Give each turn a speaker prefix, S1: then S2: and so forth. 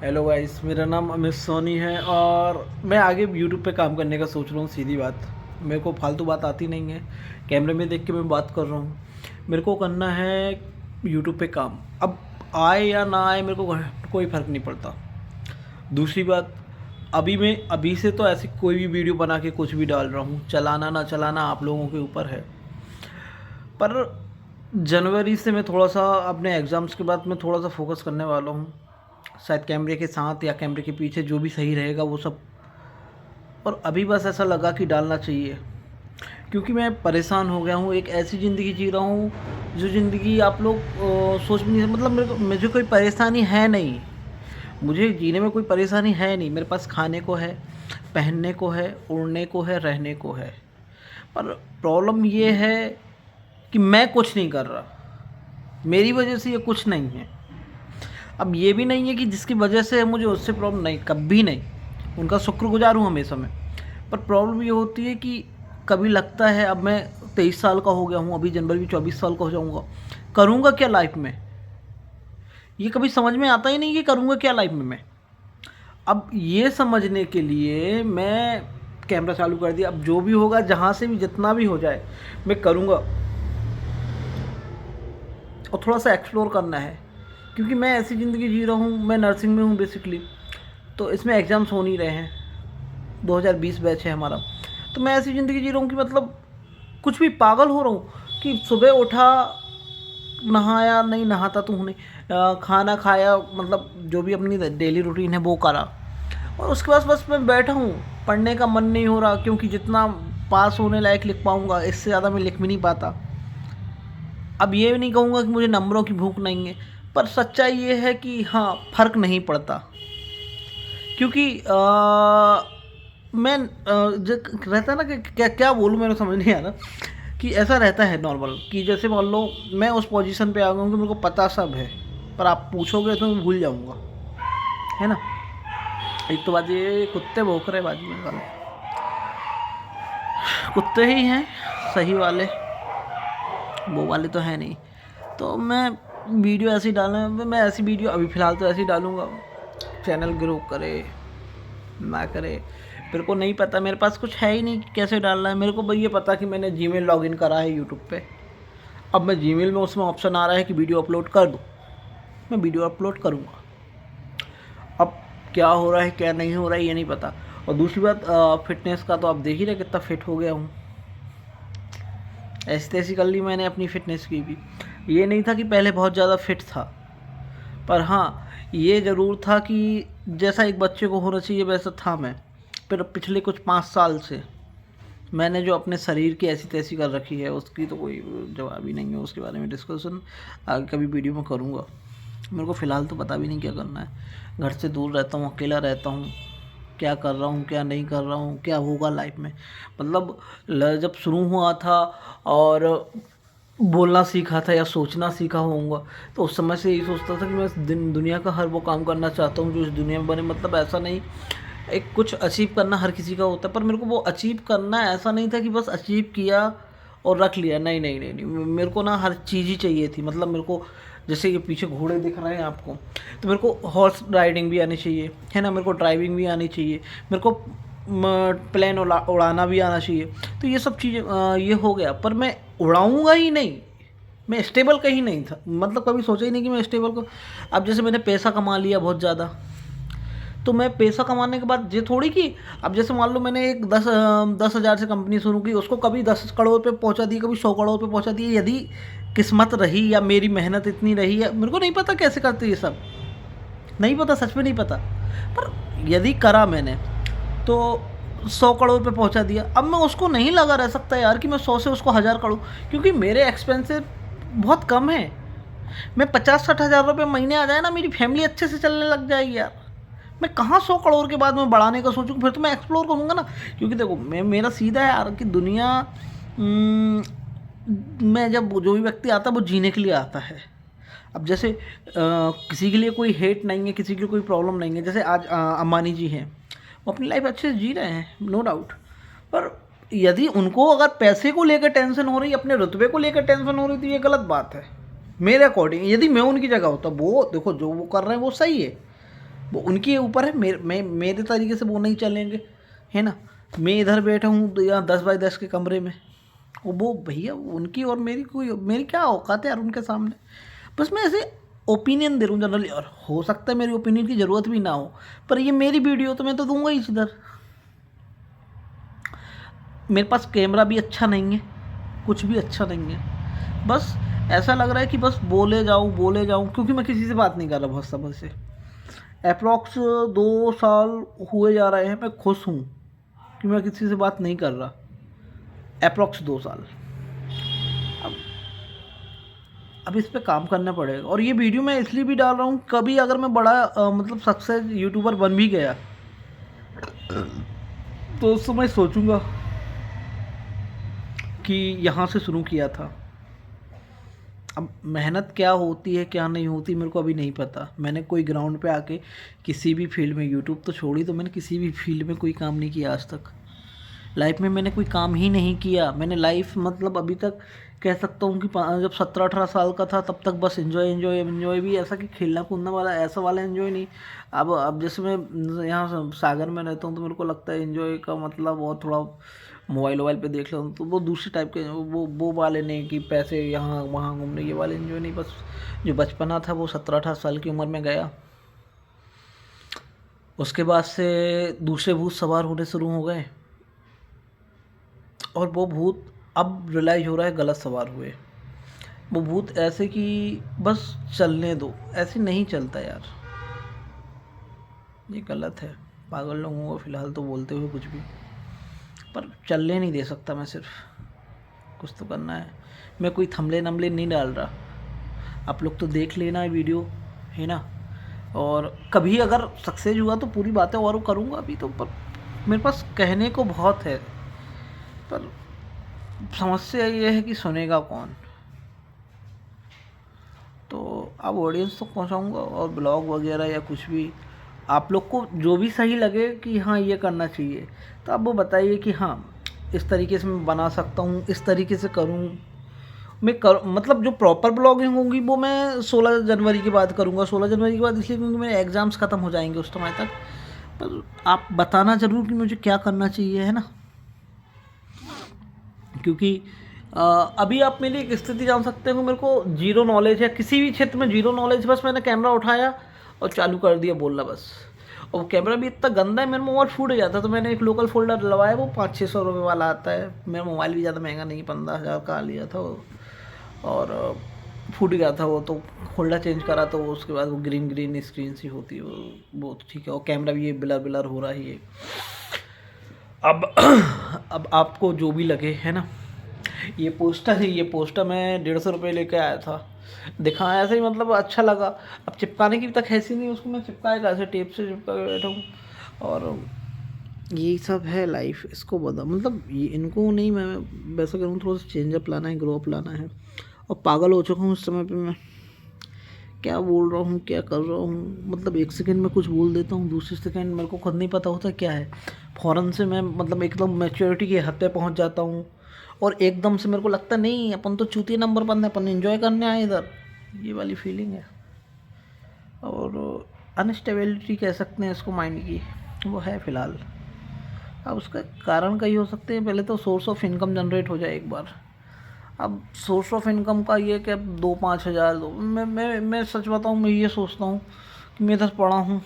S1: Hello guys, मेरा नाम अमित सोनी है और मैं आगे यूट्यूब पे काम करने का सोच रहा हूँ। सीधी बात, मेरे को फालतू बात आती नहीं है। कैमरे में देख के मैं बात कर रहा हूँ। मेरे को करना है यूट्यूब पे काम। अब आए या ना आए मेरे को कोई फ़र्क नहीं पड़ता। दूसरी बात, अभी से तो ऐसी कोई भी वीडियो बना के कुछ भी डाल रहा हूँ। चलाना ना चलाना आप लोगों के ऊपर है। पर जनवरी से मैं थोड़ा सा अपने एग्ज़ाम्स के बाद मैं थोड़ा सा फोकस करने वाला हूँ। शायद कैमरे के साथ या कैमरे के पीछे जो भी सही रहेगा वो सब। और अभी बस ऐसा लगा कि डालना चाहिए, क्योंकि मैं परेशान हो गया हूँ। एक ऐसी ज़िंदगी जी रहा हूँ जो ज़िंदगी आप लोग सोच भी नहीं, मतलब मुझे कोई परेशानी है नहीं। मुझे जीने में कोई परेशानी है नहीं। मेरे पास खाने को है, पहनने को है, उड़ने को है, रहने को है। पर प्रॉब्लम ये है कि मैं कुछ नहीं कर रहा। मेरी वजह से ये कुछ नहीं है। अब ये भी नहीं है कि जिसकी वजह से मुझे उससे प्रॉब्लम, नहीं, कभी नहीं। उनका शुक्रगुजार हूँ हमेशा मैं। पर प्रॉब्लम ये होती है कि कभी लगता है, अब मैं 23 साल का हो गया हूँ, अभी जनवरी में 24 साल का हो जाऊँगा। करूँगा क्या लाइफ में, ये कभी समझ में आता ही नहीं कि करूँगा क्या लाइफ में मैं। अब ये समझने के लिए मैं कैमरा चालू कर दिया। अब जो भी होगा, जहाँ से भी जितना भी हो जाए मैं करूँगा। और थोड़ा सा एक्सप्लोर करना है, क्योंकि मैं ऐसी ज़िंदगी जी रहा हूँ। मैं नर्सिंग में हूँ बेसिकली, तो इसमें एग्ज़ाम्स हो नहीं रहे हैं। 2020 बैच है हमारा। तो मैं ऐसी ज़िंदगी जी रहा हूँ कि मतलब कुछ भी पागल हो रहा हूँ कि सुबह उठा, नहाया नहीं, नहाता तो हूँ नहीं, खाना खाया, मतलब जो भी अपनी डेली रूटीन है वो करा। और उसके बाद बस मैं बैठा हूँ। पढ़ने का मन नहीं हो रहा, क्योंकि जितना पास होने लायक लिख पाऊँगा इससे ज़्यादा मैं लिख भी नहीं पाता। अब ये नहीं कहूँगा कि मुझे नंबरों की भूख नहीं है, पर सच्चाई ये है कि हाँ, फ़र्क नहीं पड़ता। क्योंकि मैं जो रहता है ना कि क्या क्या बोलूँ, मेरे समझ नहीं आ रहा। कि ऐसा रहता है नॉर्मल, कि जैसे मान लो मैं उस पोजीशन पे आ गया हूँ कि मेरे को पता सब है, पर आप पूछोगे तो मैं भूल जाऊँगा, है ना। एक तो बात ये, कुत्ते भौंक रहे बाजू में वाले, कुत्ते ही हैं सही वाले, वो वाले तो है नहीं। तो मैं वीडियो ऐसी डालना, मैं ऐसी वीडियो अभी फ़िलहाल तो ऐसी डालूँगा। चैनल ग्रो करे ना करे मेरे को नहीं पता। मेरे पास कुछ है ही नहीं कि कैसे डालना है। मेरे को बस ये पता कि मैंने जीमेल लॉगिन करा है यूट्यूब पे। अब मैं जीमेल में, उसमें ऑप्शन आ रहा है कि वीडियो अपलोड कर दो। मैं वीडियो अपलोड करूँगा। अब क्या हो रहा है क्या नहीं हो रहा है ये नहीं पता। और दूसरी बात, फिटनेस का तो आप देख ही रहे कितना फिट हो गया हूँ। ऐसी तैसी कर ली मैंने अपनी फ़िटनेस की भी। ये नहीं था कि पहले बहुत ज़्यादा फिट था, पर हाँ, ये ज़रूर था कि जैसा एक बच्चे को होना चाहिए वैसा था मैं। फिर पिछले कुछ 5 साल से मैंने जो अपने शरीर की ऐसी तैसी कर रखी है, उसकी तो कोई जवाब ही नहीं है। उसके बारे में डिस्कशन आगे कभी वीडियो में करूँगा। मेरे को फ़िलहाल तो पता भी नहीं क्या करना है। घर से दूर रहता हूँ, अकेला रहता हूँ। क्या कर रहा हूँ क्या नहीं कर रहा हूँ, क्या होगा लाइफ में। मतलब जब शुरू हुआ था और बोलना सीखा था या सोचना सीखा होऊंगा, तो उस समय से यही सोचता था कि मैं दुनिया का हर वो काम करना चाहता हूँ जो इस दुनिया में बने। मतलब ऐसा नहीं, एक कुछ अचीव करना हर किसी का होता है, पर मेरे को वो अचीव करना ऐसा नहीं था कि बस अचीव किया और रख लिया। नहीं नहीं नहीं नहीं, मेरे को ना हर चीज़ ही चाहिए थी। मतलब मेरे को, जैसे ये पीछे घोड़े दिख रहे हैं आपको, तो मेरे को हॉर्स राइडिंग भी आनी चाहिए, है ना। मेरे को ड्राइविंग भी आनी चाहिए। मेरे को प्लेन उड़ाना भी आना चाहिए। तो ये सब चीज़ें ये हो गया, पर मैं उड़ाऊँगा ही नहीं। मैं स्टेबल कहीं नहीं था, मतलब कभी सोचा ही नहीं कि मैं स्टेबल को। अब जैसे मैंने पैसा कमा लिया बहुत ज़्यादा, तो मैं पैसा कमाने के बाद ये थोड़ी कि अब जैसे मान लो मैंने एक 10,000 से कंपनी शुरू की, उसको कभी 10 करोड़ पे पहुंचा दी, कभी 100 करोड़ पे पहुंचा दी। यदि किस्मत रही या मेरी मेहनत इतनी रही है, मेरे को नहीं पता कैसे करते ये सब, नहीं पता, सच में नहीं पता। पर यदि करा मैंने तो 100 करोड़ पे पहुंचा दिया। अब मैं उसको नहीं लगा रह सकता यार कि मैं 100 से उसको 1000 करूँ, क्योंकि मेरे एक्सपेंसेस बहुत कम है। मैं 50-60 हज़ार रुपये महीने आ जाए ना, मेरी फैमिली अच्छे से चलने लग जाएगी यार। मैं कहाँ 100 करोड़ के बाद मैं बढ़ाने का सोचूं, फिर तो मैं एक्सप्लोर करूँगा ना। क्योंकि देखो, मेरा सीधा है यार कि दुनिया में जब जो भी व्यक्ति आता है वो जीने के लिए आता है। अब जैसे किसी के लिए कोई हेट नहीं है, किसी की कोई प्रॉब्लम नहीं है। जैसे आज अंबानी जी हैं, वो अपनी लाइफ अच्छे से जी रहे हैं, नो डाउट। पर यदि उनको अगर पैसे को लेकर टेंशन हो रही, अपने रुतबे को लेकर टेंशन हो रही, तो ये गलत बात है मेरे अकॉर्डिंग। यदि मैं उनकी जगह होता, वो देखो जो वो कर रहे हैं वो सही है, वो उनके ऊपर है, मेरे तरीके से वो नहीं चलेंगे, है ना। मैं इधर बैठा हूँ यहाँ 10 बाई 10 के कमरे में, वो भैया उनकी और मेरी क्या औकात है यार उनके सामने। बस मैं ऐसे ओपिनियन दे रहा हूँ जनरली, और हो सकता है मेरी ओपिनियन की ज़रूरत भी ना हो, पर ये मेरी वीडियो तो मैं तो दूंगा ही इधर। मेरे पास कैमरा भी अच्छा नहीं है, कुछ भी अच्छा नहीं है, बस ऐसा लग रहा है कि बस बोले जाऊँ, क्योंकि मैं किसी से बात नहीं कर रहा बहुत समय से। अप्रॉक्स 2 साल हुए जा रहे हैं, मैं खुश हूँ कि मैं किसी से बात नहीं कर रहा, अप्रॉक्स 2 साल। अब अब इस पे काम करना पड़ेगा, और ये वीडियो मैं इसलिए भी डाल रहा हूँ, कभी अगर मैं बड़ा मतलब सक्सेस यूट्यूबर बन भी गया तो उस समय सोचूंगा कि यहाँ से शुरू किया था। अब मेहनत क्या होती है क्या नहीं होती मेरे को अभी नहीं पता। मैंने कोई ग्राउंड पे आके किसी भी फील्ड में, यूट्यूब तो छोड़ी, तो मैंने किसी भी फील्ड में कोई काम नहीं किया आज तक। लाइफ में मैंने कोई काम ही नहीं किया। मैंने लाइफ मतलब अभी तक कह सकता हूँ कि जब 17-18 साल का था तब तक बस एंजॉय भी ऐसा कि खेलना कूदना वाला ऐसा वाला एंजॉय नहीं। अब जैसे मैं यहाँ सागर में रहता हूँ तो मेरे को लगता है एंजॉय का मतलब बहुत थोड़ा मोबाइल वोबाइल पे देख लेता हूँ तो वो दूसरे टाइप के, वो वाले नहीं कि पैसे यहाँ वहाँ घूमने, ये वाले एंजॉय नहीं। बस जो बचपना था वो 17-18 साल की उम्र में गया। उसके बाद से दूसरे भूत सवार होने शुरू हो गए, और वो भूत अब रियलाइज़ हो रहा है गलत सवार हुए। वो भूत ऐसे कि बस चलने दो, ऐसे नहीं चलता यार, ये गलत है। पागल लोगों को फ़िलहाल तो बोलते हुए कुछ भी, पर चलने नहीं दे सकता मैं। सिर्फ कुछ तो करना है। मैं कोई थंबनेल नंबले नहीं डाल रहा, आप लोग तो देख लेना है वीडियो, है ना। और कभी अगर सक्सेस हुआ तो पूरी बातें और करूँगा। अभी तो पर मेरे पास कहने को बहुत है, पर समस्या ये है कि सुनेगा कौन। तो अब ऑडियंस तक पहुंचाऊंगा, और ब्लॉग वगैरह या कुछ भी आप लोग को जो भी सही लगे कि हाँ ये करना चाहिए, तो आप वो बताइए कि हाँ इस तरीके से मैं बना सकता हूँ, इस तरीके से करूँ। मतलब जो प्रॉपर ब्लॉगिंग होगी वो मैं 16 जनवरी के बाद करूँगा। 16 जनवरी के बाद इसलिए क्योंकि मेरे एग्ज़ाम्स ख़त्म हो जाएंगे उस समय तक। पर आप बताना ज़रूर कि मुझे क्या करना चाहिए, है ना। क्योंकि अभी आप मेरी एक स्थिति जान सकते हो, मेरे को जीरो नॉलेज है किसी भी क्षेत्र में, जीरो नॉलेज। बस मैंने कैमरा उठाया और चालू कर दिया बोलना बस। और वो कैमरा भी इतना गंदा है, मेरा मोबाइल फूट जाता। तो मैंने एक लोकल फोल्डर लगवाया, वो 500-600 रुपये वाला आता है। मेरा मोबाइल भी ज़्यादा महंगा नहीं, 15,000 का लिया था वो, और फूट गया था वो। तो होल्डर चेंज करा तो उसके बाद वो ग्रीन स्क्रीन सी होती है वो तो ठीक है। और कैमरा भी ये ब्लर हो रहा है ये। अब अब आपको जो भी लगे, है ना। ये पोस्टर मैं 150 रुपये लेके आया था, दिखाया ऐसे ही, मतलब अच्छा लगा। अब चिपकाने की तक हैसी नहीं, उसको मैं चिपकाएगा ऐसे टेप से चिपका के बैठा हूँ। और यही सब है लाइफ। इसको बता मतलब ये इनको नहीं, मैं वैसा करूँ, थोड़ा सा चेंज अप लाना है, ग्रो अप लाना है। और पागल हो चुका हूँ इस समय पे मैं, क्या बोल रहा हूँ क्या कर रहा हूँ। मतलब एक सेकंड में कुछ बोल देता हूँ, दूसरे सेकंड मेरे को खुद नहीं पता होता क्या है। फ़ौरन से मैं मतलब एकदम मैच्योरिटी के हद पे पहुँच जाता हूँ, और एकदम से मेरे को लगता नहीं अपन तो चूतिया नंबर पर, अपन एंजॉय करने आए इधर, ये वाली फीलिंग है। और अनस्टेबिलिटी कह सकते हैं इसको माइंड की, वो है फ़िलहाल। अब उसका कारण कई हो सकते हैं। पहले तो सोर्स ऑफ इनकम जनरेट हो जाए एक बार। अब सोर्स ऑफ इनकम का ये कि अब 2-5 हज़ार दो, मैं सच बताऊँ, मैं ये सोचता हूँ कि मैं इधर पढ़ा हूँ,